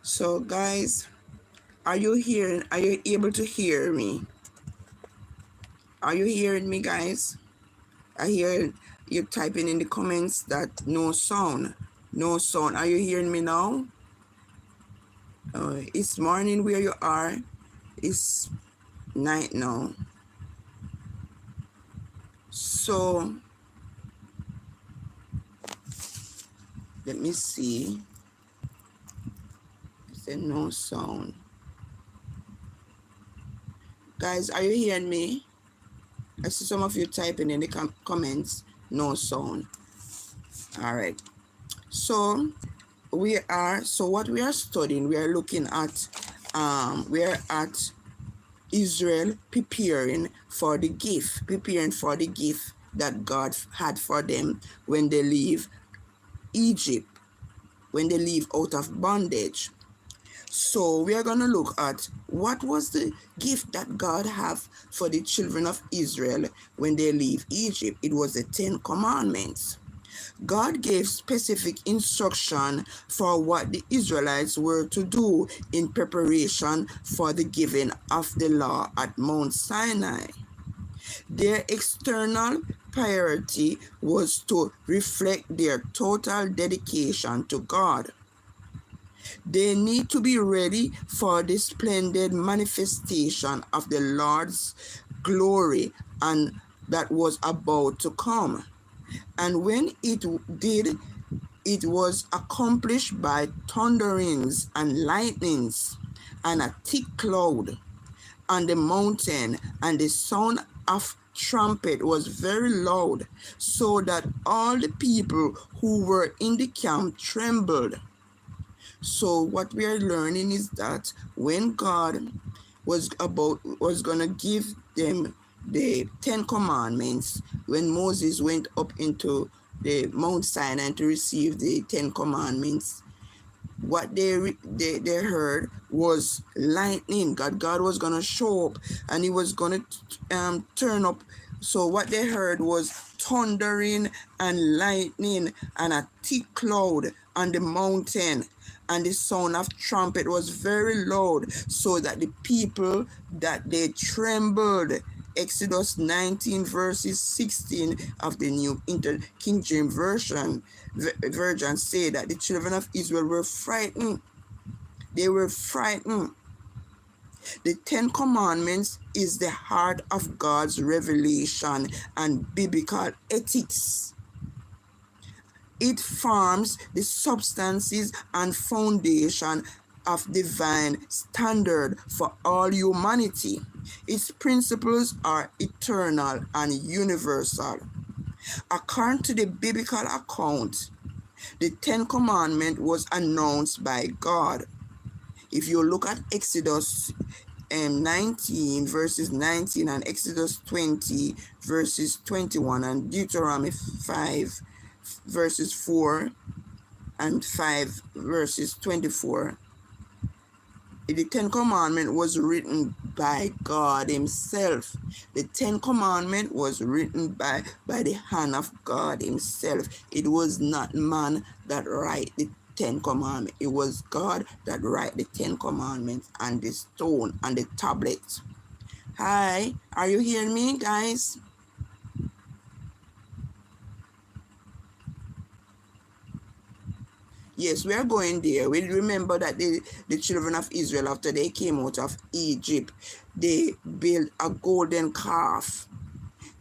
So guys, are you able to hear me? Are you hearing me, guys? I hear you typing in the comments that no sound. No sound. Are you hearing me now? It's morning where you are. It's night now. So let me see. I said no sound. Guys, are you hearing me? I see some of you typing in the comments. No sound. All right. So what we are studying, we are looking at Israel preparing for the gift that God had for them when they leave Egypt, when they leave out of bondage. So we are going to look at what was the gift that God have for the children of Israel when they leave Egypt. It was the 10 Commandments. God gave specific instruction for what the Israelites were to do in preparation for the giving of the law at Mount Sinai. Their external priority was to reflect their total dedication to God. They need to be ready for the splendid manifestation of the Lord's glory and that was about to come. And when it did, it was accomplished by thunderings and lightnings and a thick cloud on the mountain, and the sound of trumpet was very loud, so that all the people who were in the camp trembled. So what we are learning is that when God was going to give them the 10 Commandments, when Moses went up into the Mount Sinai to receive the 10 Commandments, what they heard was lightning. God was going to show up and he was going to turn up. So what they heard was thundering and lightning and a thick cloud on the mountain, and the sound of trumpet was very loud, so that the people that they trembled. Exodus 19 verses 16 of the New King James Version say that the children of Israel were frightened. They were frightened. The 10 Commandments is the heart of God's revelation and biblical ethics. It forms the substances and foundation of divine standard for all humanity. Its principles are eternal and universal. According to the biblical account, the 10 Commandments was announced by God. If you look at Exodus 19 verses 19 and Exodus 20 verses 21 and Deuteronomy 5 verses 4 and 5 verses 24, the 10 Commandments was written by God himself. The 10 Commandments was written by the hand of God himself. It was not man that write the 10 Commandments. It was God that write the 10 Commandments on the stone, on the tablet. Hi, are you hearing me, guys? Yes, we are going there. We remember that the children of Israel, after they came out of Egypt, they built a golden calf.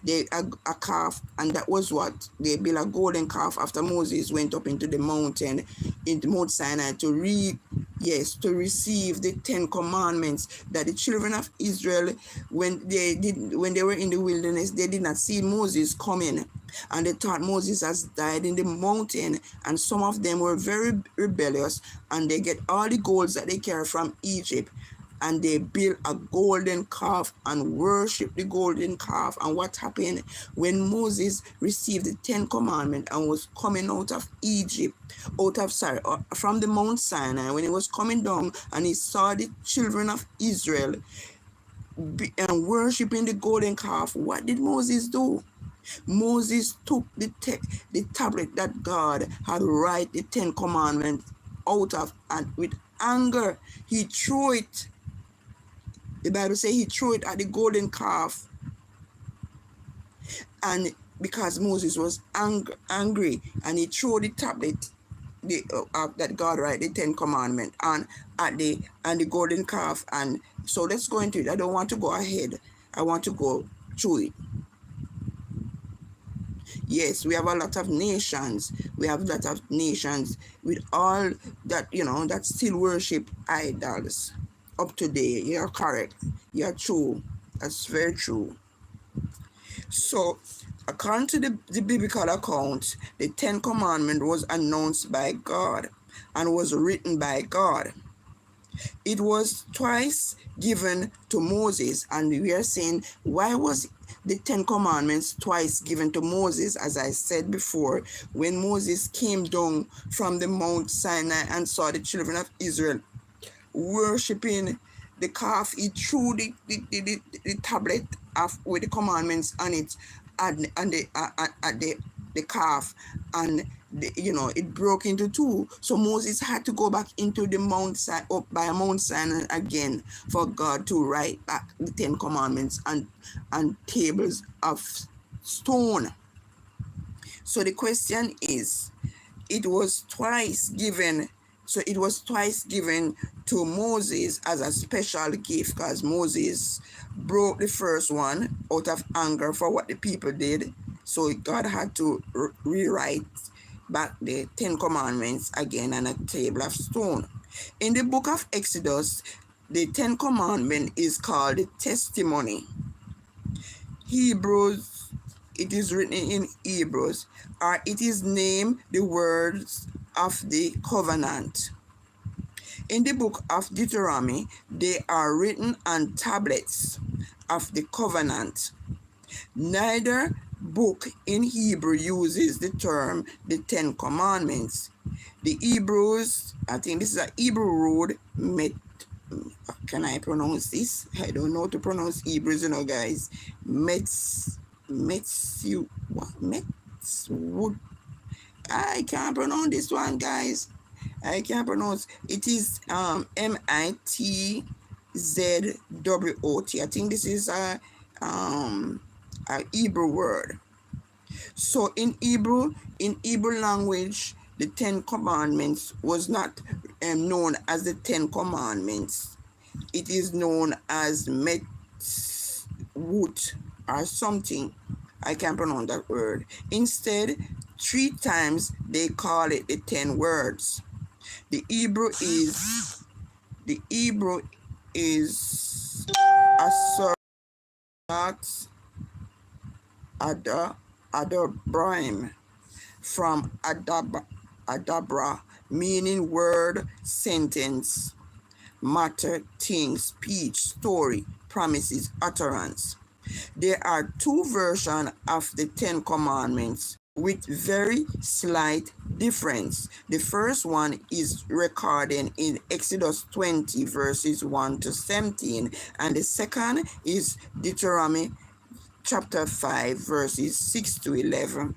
A calf, and that was what they built, a golden calf after Moses went up into the mountain, into Mount Sinai to receive the 10 Commandments. That the children of Israel, when they were in the wilderness, they did not see Moses coming, and they thought Moses has died in the mountain, and some of them were very rebellious, and they get all the golds that they carry from Egypt, and they built a golden calf and worship the golden calf. And what happened when Moses received the 10 Commandments and was coming out of Egypt, from the Mount Sinai, when he was coming down and he saw the children of Israel and worshiping the golden calf, what did Moses do? Moses took the tablet that God had write the 10 Commandments out of, and with anger, he threw it. The Bible says he threw it at the golden calf. And because Moses was angry, and he threw the tablet that God write the 10 Commandments and the golden calf. And so let's go into it. I don't want to go ahead. I want to go through it. Yes, we have a lot of nations. We have a lot of nations with all that, that still worship idols up to date. You're correct. You're true. That's very true. So, according to the biblical account, the 10 Commandments was announced by God and was written by God. It was twice given to Moses, and we are saying, why was the 10 Commandments twice given to Moses? As I said before, when Moses came down from the Mount Sinai and saw the children of Israel worshipping the calf, he threw the tablet with the commandments on it at the calf, and it broke into two. So Moses had to go back into the Mount Sinai, up by Mount Sinai again, for God to write back the 10 Commandments and tables of stone. So the question is, it was twice given. So it was twice given to Moses as a special gift, because Moses broke the first one out of anger for what the people did. So God had to rewrite back the 10 Commandments again on a table of stone. In the book of Exodus, the 10 Commandments is called the testimony. Hebrews, it is written in Hebrews, or it is named the words of the covenant. In the book of Deuteronomy, they are written on tablets of the covenant. Neither book in Hebrew uses the term the 10 Commandments. The Hebrews, I think this is a Hebrew word, can I pronounce this? I don't know how to pronounce Hebrews, guys. I can't pronounce this one, guys. I can't pronounce. It is Mitzwot. I think this is a Hebrew word. So in Hebrew language, the 10 Commandments was not known as the 10 Commandments. It is known as Mitzwot or something. I can't pronounce that word. Instead, 3 times they call it the 10 words. The Hebrew is Aseret Adabrahim, from Adabra, meaning word, sentence, matter, thing, speech, story, promises, utterance. There are 2 versions of the 10 Commandments with very slight difference. The first one is recorded in Exodus 20 verses 1 to 17, and the second is Deuteronomy chapter 5 verses 6 to 11.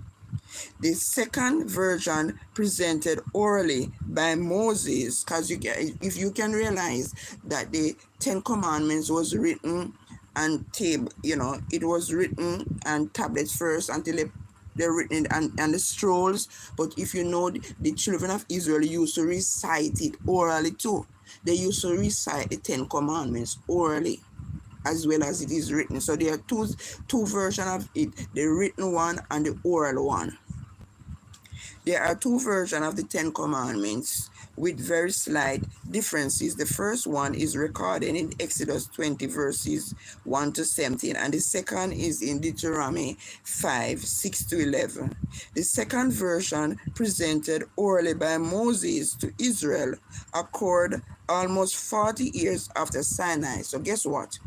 The second version presented orally by Moses, because if you can realize that the 10 Commandments was written on table, it was written on tablets first until they're written on the scrolls. But if the children of Israel used to recite it orally too. They used to recite the 10 Commandments orally as well as it is written. So there are two versions of it, the written one and the oral one. There are 2 versions of the 10 Commandments with very slight differences. The first one is recorded in Exodus 20 verses 1 to 17, and the second is in Deuteronomy 5, 6 to 11. The second version, presented orally by Moses to Israel, occurred almost 40 years after Sinai. So guess what?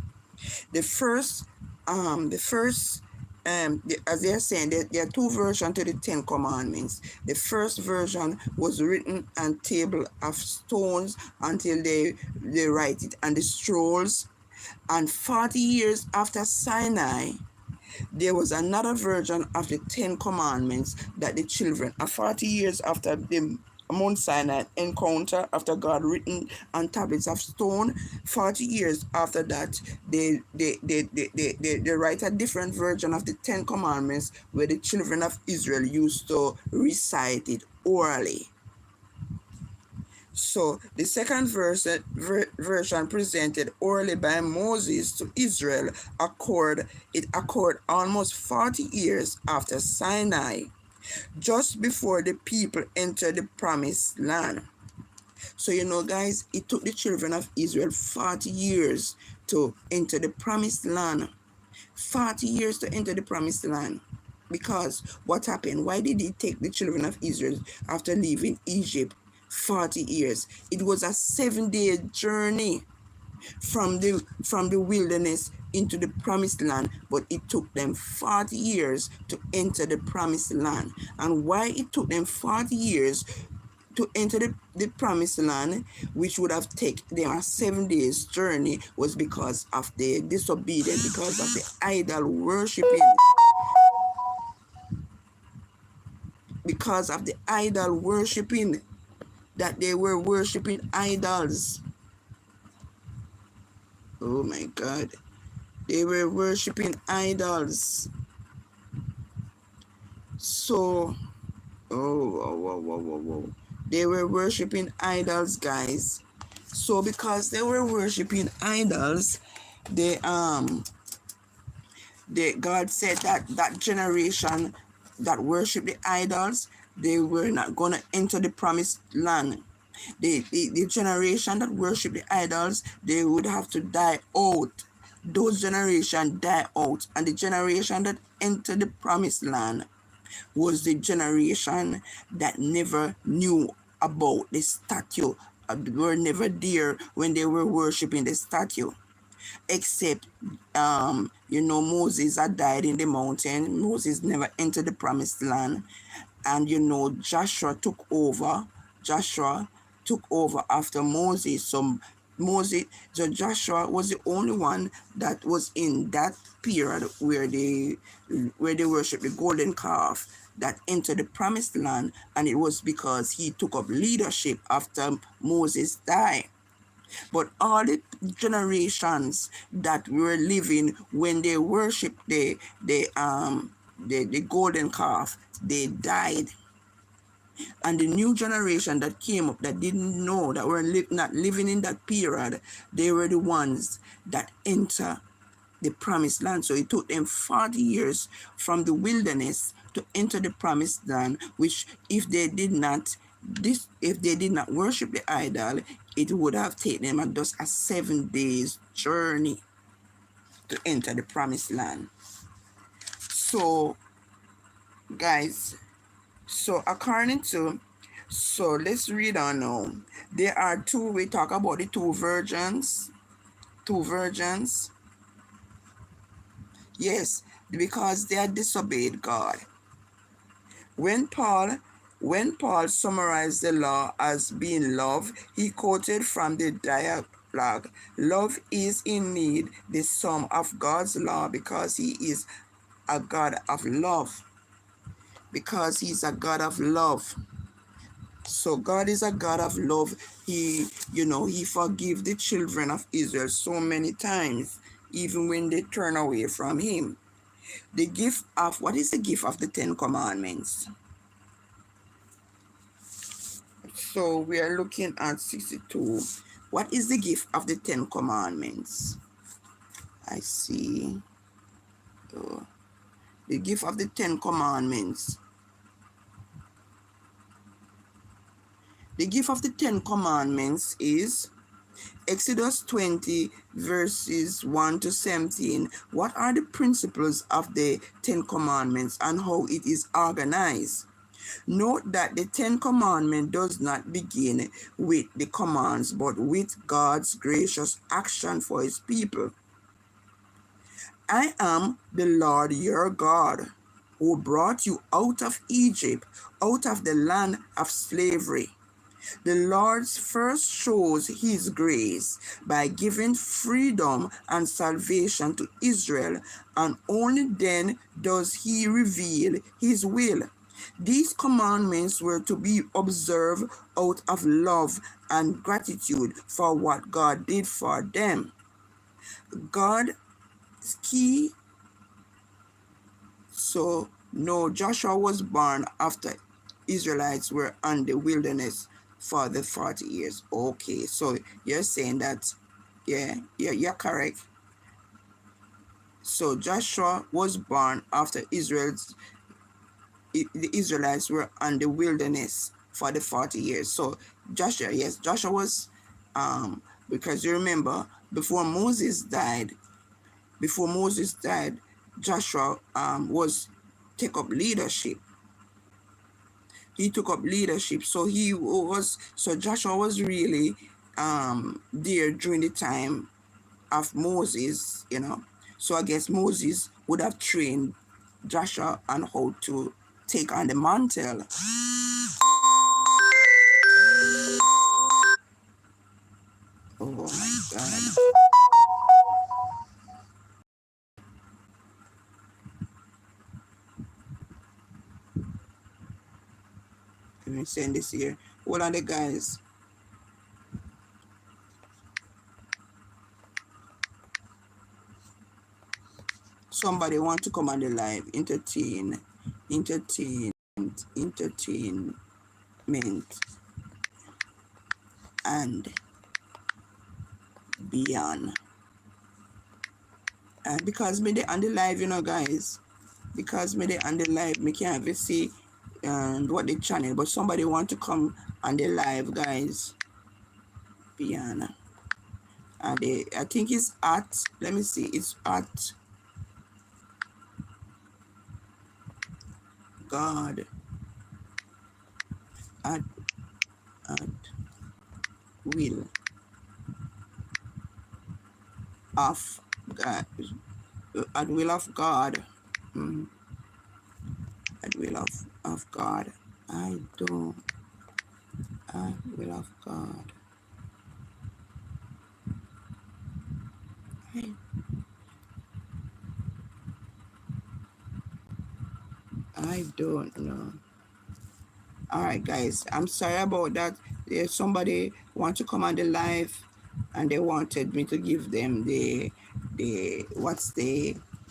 As they're saying, there are 2 versions to the 10 Commandments. The first version was written on table of stones until they write it on the scrolls. And 40 years after Sinai, there was another version of the 10 Commandments that the children, 40 years after the Mount Sinai encounter after God written on tablets of stone. 40 years after that, they write a different version of the Ten Commandments where the children of Israel used to recite it orally. So the second version presented orally by Moses to Israel occurred almost 40 years after Sinai, just before the people entered the promised land. So guys, it took the children of Israel 40 years to enter the promised land. 40 years to enter the promised land. Because what happened? Why did it take the children of Israel after leaving Egypt 40 years? It was a 7-day journey from the wilderness into the promised land, but it took them 40 years to enter the promised land. And why it took them 40 years to enter the promised land, which would have taken them a 7 days journey, was because of the disobedience, because of the idol worshiping. Because of the idol worshiping, that they were worshiping idols. Oh my God. They were worshiping idols. So, whoa. They were worshiping idols, guys. So because they were worshiping idols, God said that generation that worship the idols, they were not going to enter the promised land. The generation that worship the idols, they would have to die out. Those generations die out. And the generation that entered the promised land was the generation that never knew about the statue. Were never there when they were worshiping the statue. Except, Moses had died in the mountain. Moses never entered the promised land. And, Joshua took over. After Moses. So Joshua was the only one that was in that period where they worshiped the golden calf, that entered the promised land, and it was because he took up leadership after Moses died. But all the generations that were living when they worshipped the golden calf, they died. And the new generation that came up that didn't know, that were not living in that period, they were the ones that enter the promised land. So it took them 40 years from the wilderness to enter the promised land, which if they did not worship the idol, it would have taken them just a 7 days journey to enter the promised land. So guys, let's read on now. There are we talk about the two virgins. Yes, because they had disobeyed God. When Paul summarized the law as being love, he quoted from the Decalogue. Love is indeed the sum of God's law because he is a God of love. Because he's a God of love. So God is a God of love. He forgive the children of Israel so many times, even when they turn away from him. What is the gift of the 10 Commandments? So we are looking at 62. What is the gift of the 10 Commandments? I see. The gift of the 10 Commandments. The gift of the 10 Commandments is Exodus 20, verses 1 to 17. What are the principles of the 10 Commandments and how it is organized? Note that the 10 Commandments does not begin with the commands, but with God's gracious action for his people. I am the Lord your God, who brought you out of Egypt, out of the land of slavery. The Lord first shows his grace by giving freedom and salvation to Israel, and only then does he reveal his will. These commandments were to be observed out of love and gratitude for what God did for them. God's key. So, no, Joshua was born after Israelites were in the wilderness for the 40 years. Okay, so you're saying that, yeah, you're correct. So Joshua was born after the Israelites were in the wilderness for the 40 years. So Joshua, yes, Joshua was, because you remember, before Moses died, Joshua was take up leadership. He took up leadership. So Joshua was really there during the time of Moses, So I guess Moses would have trained Joshua on how to take on the mantle. Oh my God. Let me send this here. Hold on, the guys. Somebody want to come on the live. Entertainment, and beyond. And because me they on the live, guys. Because me they on the live, me can't even see what the channel. But somebody want to come on the live, guys. Beyond. And I think it's at. Let me see. It's at God. At will of God. At will of God. At will of God. At will of God. I don't know. All right, guys. I'm sorry about that. There's somebody want to come on the live, and they wanted me to give them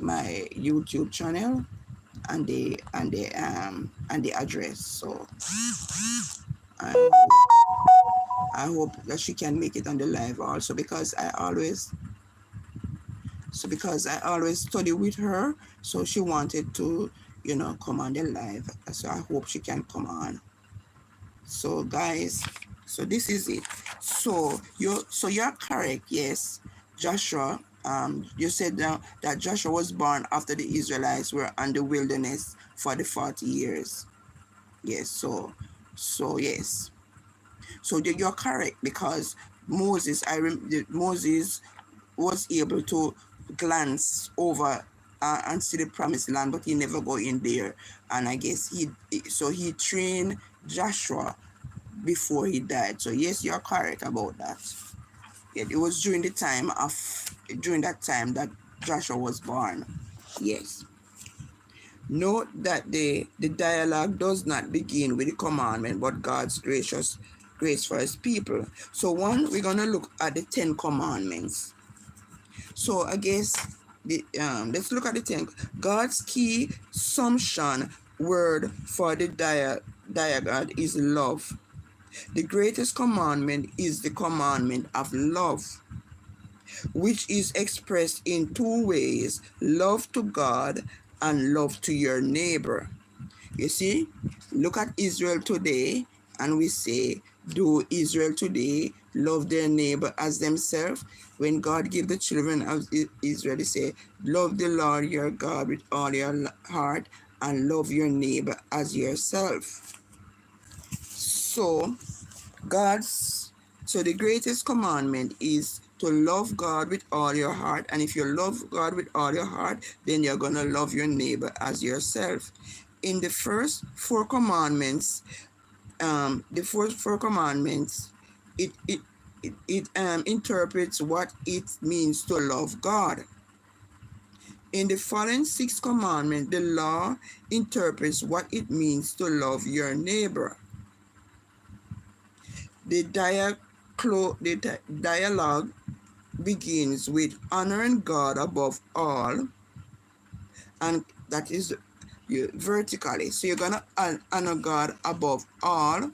my YouTube channel and the address. So I hope that she can make it on the live also, because I always study with her, so she wanted to come on the live. So I hope she can come on. So guys, so this is it. So you're correct. Yes, Joshua. You said now that Joshua was born after the Israelites were in the wilderness for the 40 years. Yes. So yes. So you're correct, because Moses was able to glance over and see the promised land, but he never go in there. And I guess he trained Joshua before he died. So yes, you're correct about that. It was during that time that Joshua was born. Yes. Note that the dialogue does not begin with the commandment, but God's grace for his people. So we're gonna look at the 10 commandments. So I guess let's look at the 10. God's key summation word for the dialogue is love. The greatest commandment is the commandment of love, which is expressed in two ways: love to God and love to your neighbor. You see, look at Israel today, and we say, do Israel today love their neighbor as themselves? When God gave the children of Israel, he say, love the Lord your God with all your heart and love your neighbor as yourself. So the greatest commandment is to love God with all your heart. And if you love God with all your heart, then you're going to love your neighbor as yourself. In the first 4 commandments, it interprets what it means to love God. In the following 6 commandments, the law interprets what it means to love your neighbor. The dialogue begins with honoring God above all, and that is vertically. So you're gonna honor God above all,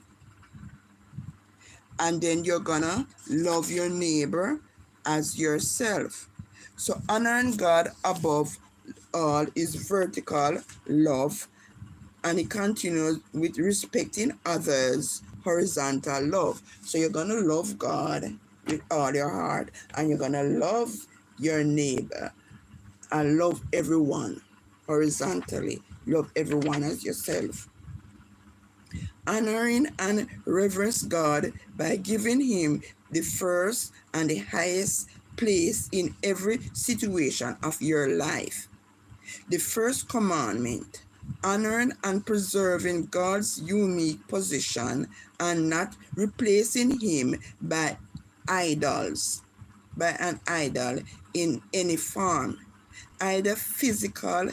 and then you're gonna love your neighbor as yourself. So honoring God above all is vertical love, and it continues with respecting others, horizontal love. So you're gonna love God with all your heart, and you're gonna love your neighbor and love everyone horizontally. Love everyone as yourself. Honoring and reverence God by giving him the first and the highest place in every situation of your life. The first commandment, honoring and preserving God's unique position and not replacing him by an idol in any form, either physical,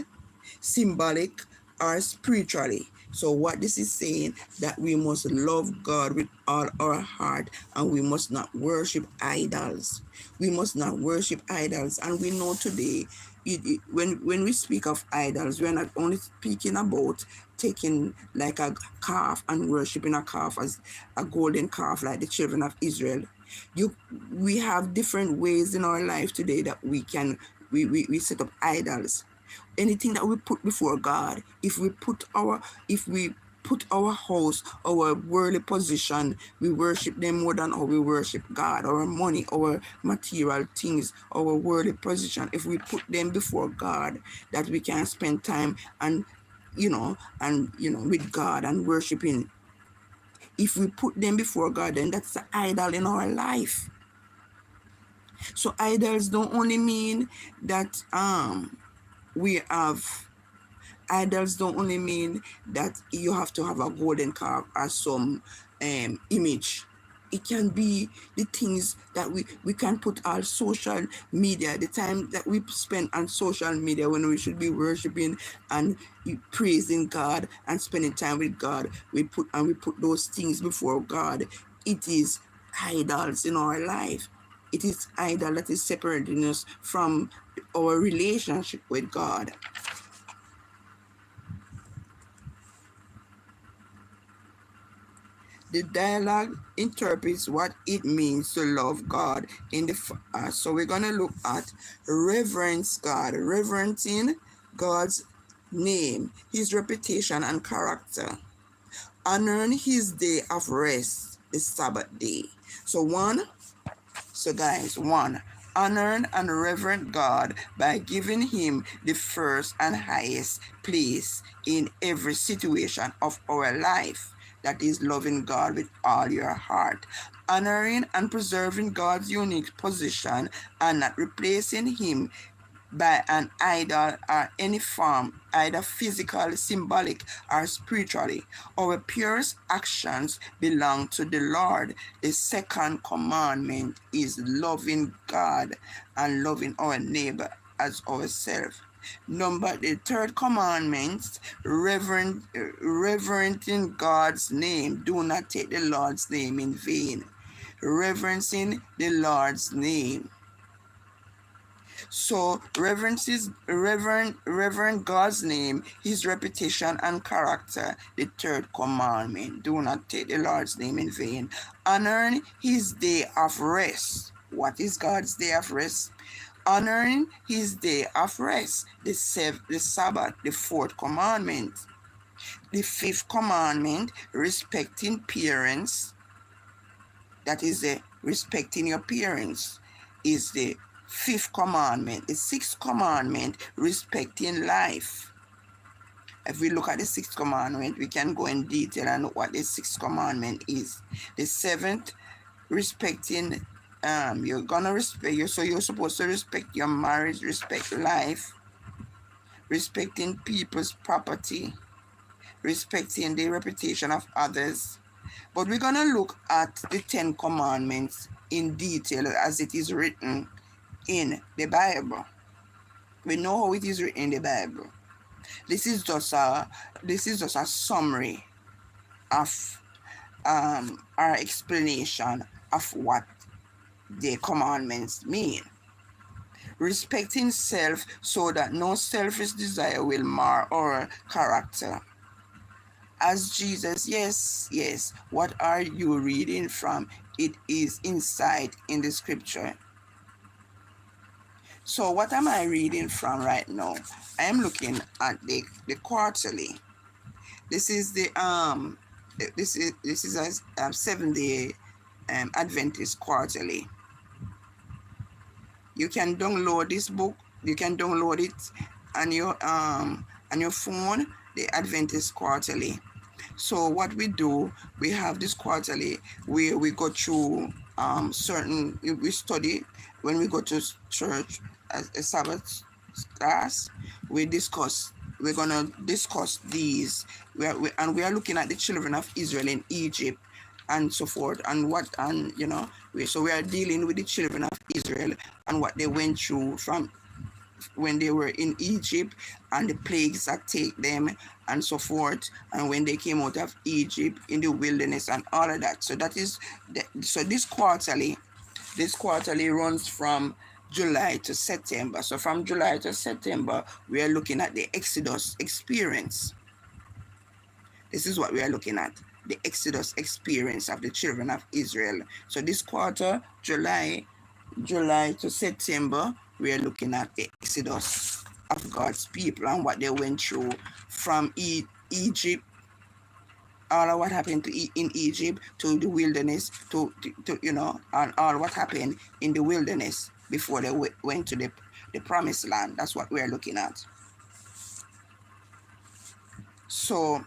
symbolic, or spiritually. So what this is saying, that we must love God with all our heart, and we must not worship idols. We must not worship idols. And we know today, when we speak of idols, we're not only speaking about taking like a calf and worshiping a calf as a golden calf like the children of Israel. We have different ways in our life today that we set up idols. Anything that we put before God, if we put our house, our worldly position, we worship them more than how we worship God. Our money, our material things, our worldly position, if we put them before God, that we can spend time and with God and worshiping. If we put them before God, then that's the idol in our life. So idols don't only mean that idols don't only mean that you have to have a golden calf or some image. It can be the things that we can put on social media, the time that we spend on social media when we should be worshiping and praising God and spending time with God. We put those things before God. It is idols in our life. It is idol that is separating us from our relationship with God. The dialogue interprets what it means to love God so we're going to look at reverence God, reverencing God's name, his reputation and character, honoring his day of rest, the Sabbath day. So guys, honoring and reverent God by giving him the first and highest place in every situation of our life. That is loving God with all your heart. Honoring and preserving God's unique position and not replacing him by an idol or any form, either physical, symbolic, or spiritually. Our purest actions belong to the Lord. The second commandment is loving God and loving our neighbor as ourselves. The third commandment, reverencing God's name. Do not take the Lord's name in vain. Reverencing the Lord's name. So reverence God's name, his reputation and character. The third commandment, do not take the Lord's name in vain. Honoring his day of rest. What is God's day of rest? Honoring his day of rest, the Sabbath, the fourth commandment. The fifth commandment, respecting parents. That is respecting your parents is the fifth commandment. The sixth commandment, respecting life. If we look at the sixth commandment, we can go in detail and look what the sixth commandment is. The seventh, respecting you're supposed to respect your marriage, respect life, respecting people's property, respecting the reputation of others. But we're gonna look at the 10 commandments in detail as it is written in the Bible. We know how it is written in the Bible. This is just a summary of our explanation of what the commandments mean. Respecting self so that no selfish desire will mar our character. As Jesus, yes, what are you reading from? It is inside in the scripture. So what am I reading from right now? I am looking at the quarterly. This is the this is a 7-day Adventist quarterly. You can download this book. You can download it on your phone, the Adventist quarterly. So what we do, we have this quarterly where we go through we study when we go to church as a Sabbath class. We're gonna discuss these. We are looking at the children of Israel in Egypt and so forth, and we are dealing with the children of Israel and what they went through from when they were in Egypt and the plagues that take them and so forth, and when they came out of Egypt in the wilderness and all of that. So this quarterly runs from July to September. So from July to September, we are looking at the Exodus experience. This is what we are looking at, the Exodus experience of the children of Israel. So this quarter, July to September, we are looking at the Exodus of God's people and what they went through from Egypt, all of what happened in Egypt to the wilderness, to and all what happened in the wilderness before they went to the promised land. That's what we are looking at. So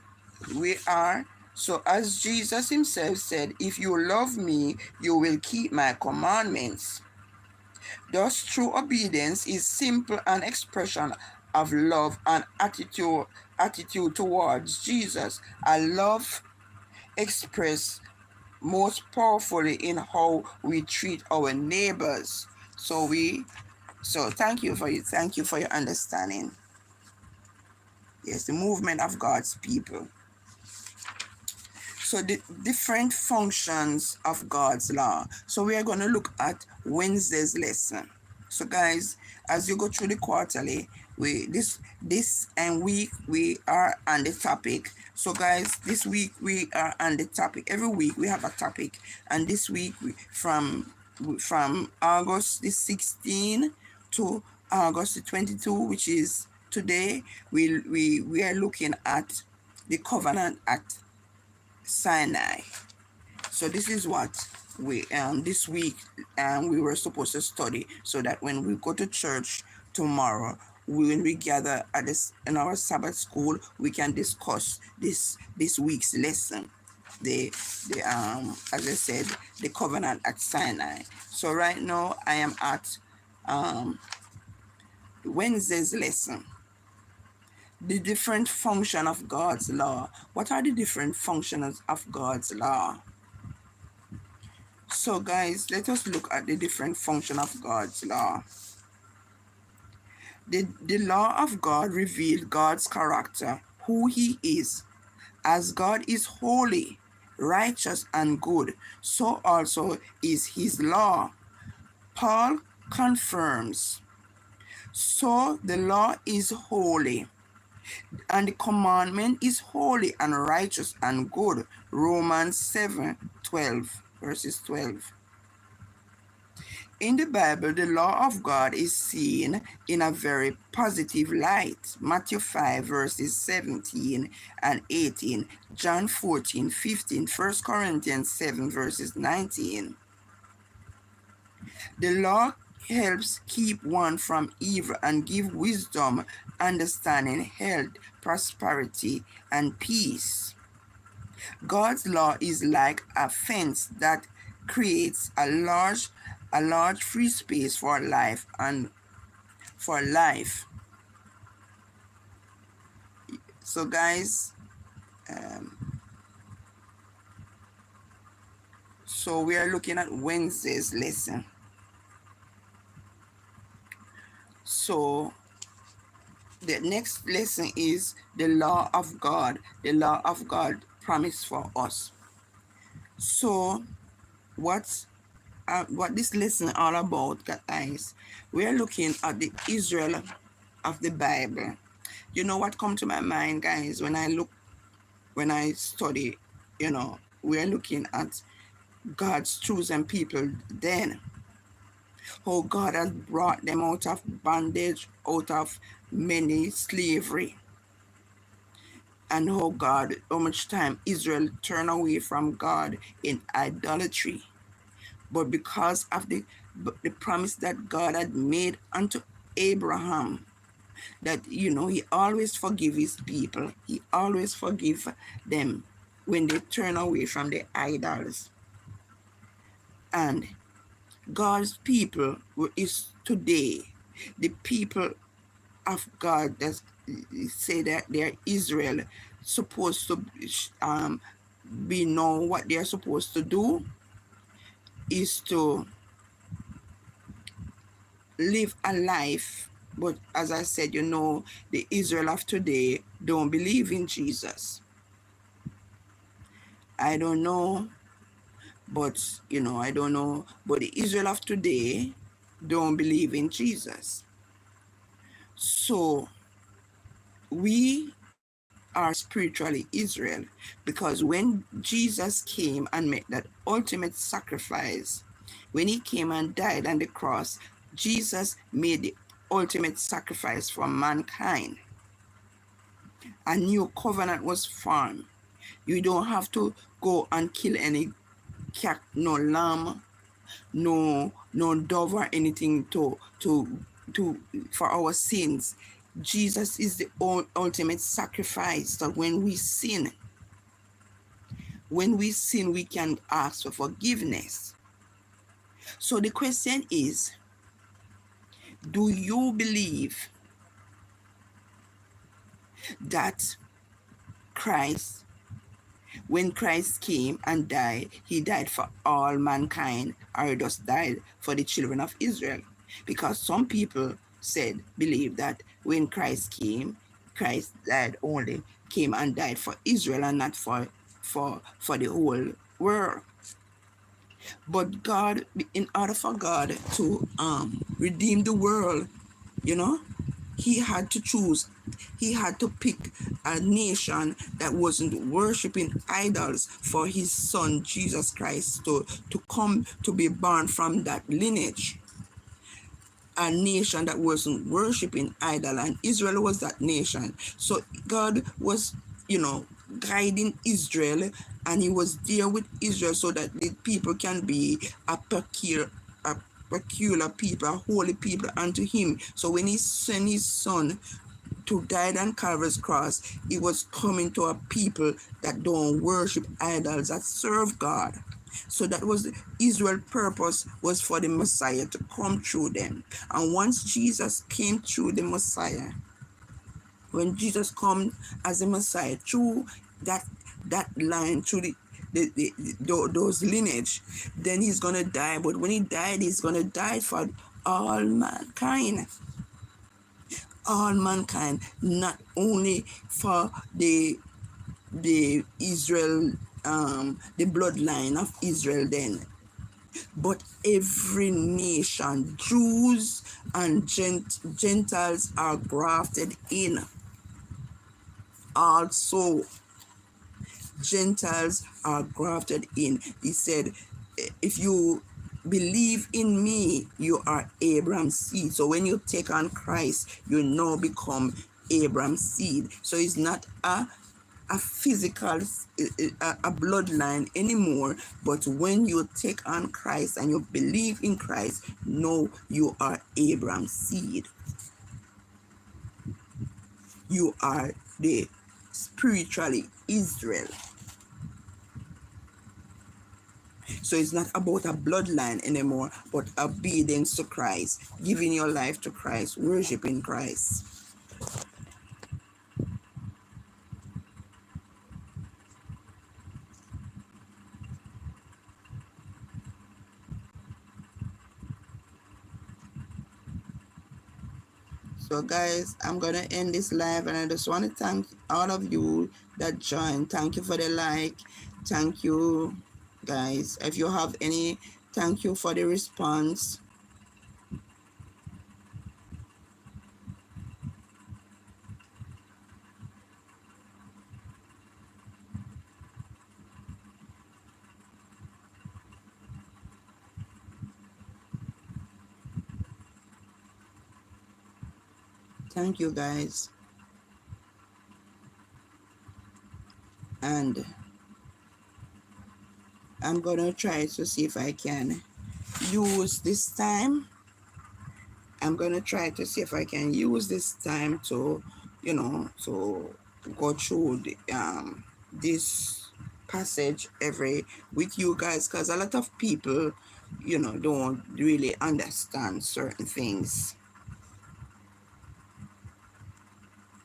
as Jesus himself said, if you love me, you will keep my commandments. Thus, true obedience is simple an expression of love and attitude towards Jesus. A love expressed most powerfully in how we treat our neighbors. So thank you for your understanding. Yes, the movement of God's people. So the different functions of God's law. So we are going to look at Wednesday's lesson. So guys, as you go through the quarterly, this week we are on the topic. So guys, this week we are on the topic. Every week we have a topic, and this week from August the 16th to August the 22, which is today, we are looking at the covenant at Sinai. So this is what we this week we were supposed to study, so that when we go to church tomorrow, when we gather at in our Sabbath school, we can discuss this week's lesson, the as I said, the covenant at Sinai. So right now I am at Wednesday's lesson. The different function of God's law. What are the different functions of God's law? So guys, let us look at the different function of God's law. The law of God revealed God's character, who he is. As God is holy, righteous, and good, so also is his law. Paul confirms, so the law is holy, and the commandment is holy and righteous and good. Romans 7:12, verses 12. In the Bible, the law of God is seen in a very positive light. Matthew 5, verses 17 and 18, John 14:15, 1 Corinthians 7, verses 19. The law helps keep one from evil and give wisdom, understanding, health, prosperity, and peace. God's law is like a fence that creates a large free space for life and for life. So guys, so we are looking at Wednesday's lesson. So The next lesson is the law of God. The law of God promised for us. So what this lesson all about, guys? We're looking at the Israel of the Bible. You know what come to my mind, guys, when I study, we're looking at God's chosen people then. How God has brought them out of bondage, out of many slavery. And how much time Israel turned away from God in idolatry. But because of the promise that God had made unto Abraham, that he always forgive his people, he always forgive them when they turn away from the idols. And God's people is today the people of God that say that they're Israel, supposed to be know what they're supposed to do is to live a life. But as I said, the Israel of today don't believe in Jesus. I don't know, but I don't know, but the Israel of today don't believe in Jesus. So we are spiritually Israel, because when Jesus came and made that ultimate sacrifice, when he came and died on the cross, Jesus made the ultimate sacrifice for mankind. A new covenant was formed. You don't have to go and kill any cat, no lamb, no dove or anything to for our sins. Jesus is the ultimate sacrifice. That when we sin, we can ask for forgiveness. So the question is, do you believe that Christ, when Christ came and died, he died for all mankind, or he just died for the children of Israel? Because some people believe that when Christ came, Christ came and died for Israel and not for the whole world. But God, in order for God to redeem the world, he had to choose. He had to pick a nation that wasn't worshiping idols for his son Jesus Christ to come to be born from that lineage. A nation that wasn't worshiping idol, and Israel was that nation. So God was, guiding Israel, and he was there with Israel so that the people can be a peculiar people, a holy people unto him. So when he sent his son to die on Calvary's cross, he was coming to a people that don't worship idols, that serve God. So that was Israel's purpose, was for the Messiah to come through them. And once Jesus came through the Messiah, when Jesus come as a Messiah through that line, through those lineage, then he's gonna die. But when he died, he's gonna die for all mankind. All mankind, not only for the Israel, the bloodline of Israel then, but every nation. Jews and Gentiles are grafted in. Also, Gentiles are grafted in. He said, if you believe in me, you are Abraham's seed. So when you take on Christ, you now become Abraham's seed. So it's not a physical, a bloodline anymore, but when you take on Christ and you believe in Christ, no, you are Abraham's seed. You are the spiritually Israel. So it's not about a bloodline anymore, but obedience to Christ, giving your life to Christ, worshiping Christ. So guys, I'm gonna end this live, and I just want to thank all of you that joined. Thank you for the like. Thank you, guys. If you have any, thank you for the response. Thank you, guys. And I'm gonna try to see if I can use this time. I'm gonna try to see if I can use this time to, to go through this passage every with you guys, because a lot of people, don't really understand certain things.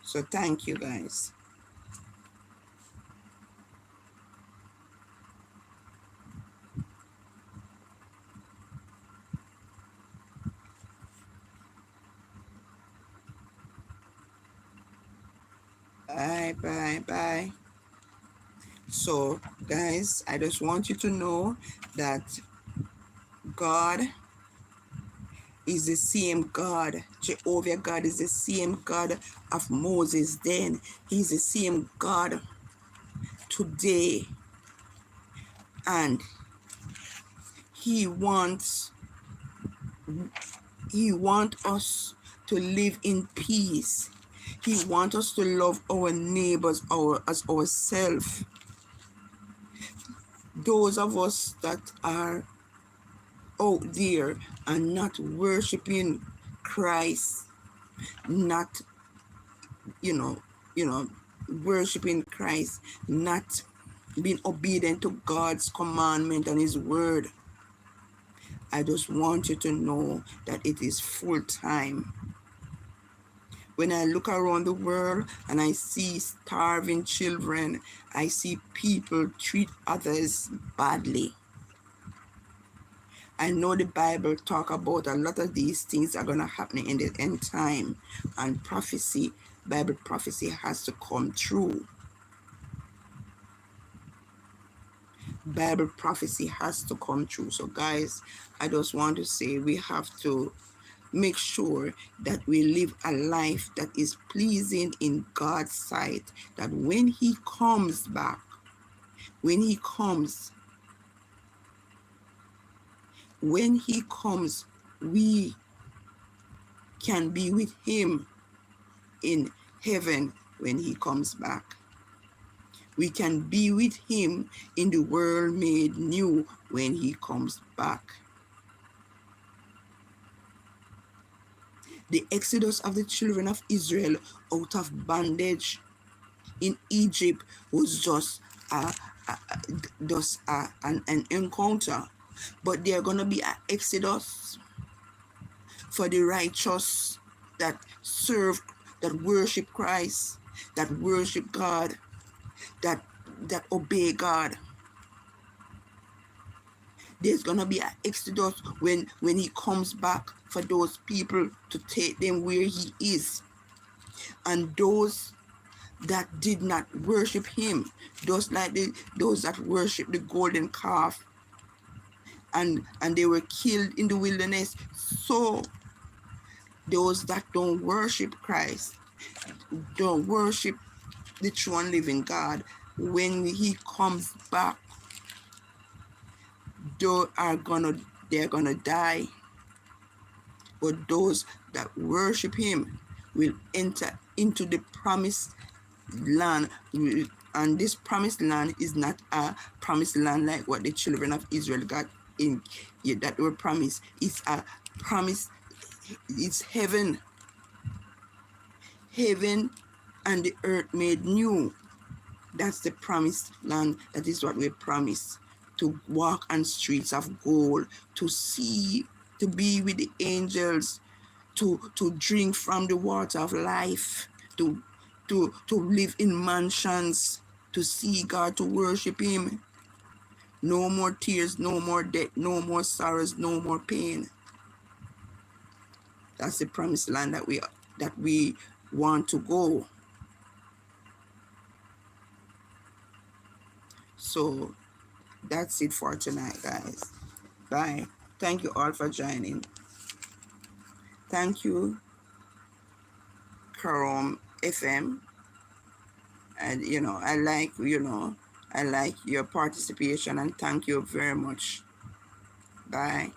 So thank you, guys. Bye, bye, bye. So, guys, I just want you to know that God is the same God. Jehovah God is the same God of Moses then. He's the same God today. And he wants us to live in peace. He wants us to love our neighbors as ourselves. Those of us that are out there and not worshiping Christ, not you know worshiping Christ, not being obedient to God's commandment and his word, I just want you to know that it is full time. When I look around the world and I see starving children, I see people treat others badly. I know the Bible talk about a lot of these things are going to happen in the end time, and Bible prophecy has to come true. Bible prophecy has to come true. So guys, I just want to say we have to make sure that we live a life that is pleasing in God's sight, that when he comes back, when he comes, we can be with him in heaven when he comes back. We can be with him in the world made new when he comes back. The exodus of the children of Israel out of bondage in Egypt was just an encounter. But there are going to be an exodus for the righteous that serve, that worship Christ, that worship God, that obey God. There's going to be an exodus when he comes back for those people to take them where he is. And those that did not worship him, those that worship the golden calf, and they were killed in the wilderness. So those that don't worship Christ, don't worship the true and living God, when he comes back, they're gonna die. But those that worship him will enter into the promised land. And this promised land is not a promised land like what the children of Israel got in that were promised. It's a promise. It's heaven and the earth made new. That's the promised land. That is what we promised, to walk on streets of gold, to see, to be with the angels, to drink from the water of life, to live in mansions, to see God, to worship him. No more tears, no more death, no more sorrows, no more pain. That's the promised land that that we want to go. So that's it for tonight, guys. Bye. Thank you all for joining. Thank you, Karom FM. And I like your participation, and thank you very much. Bye.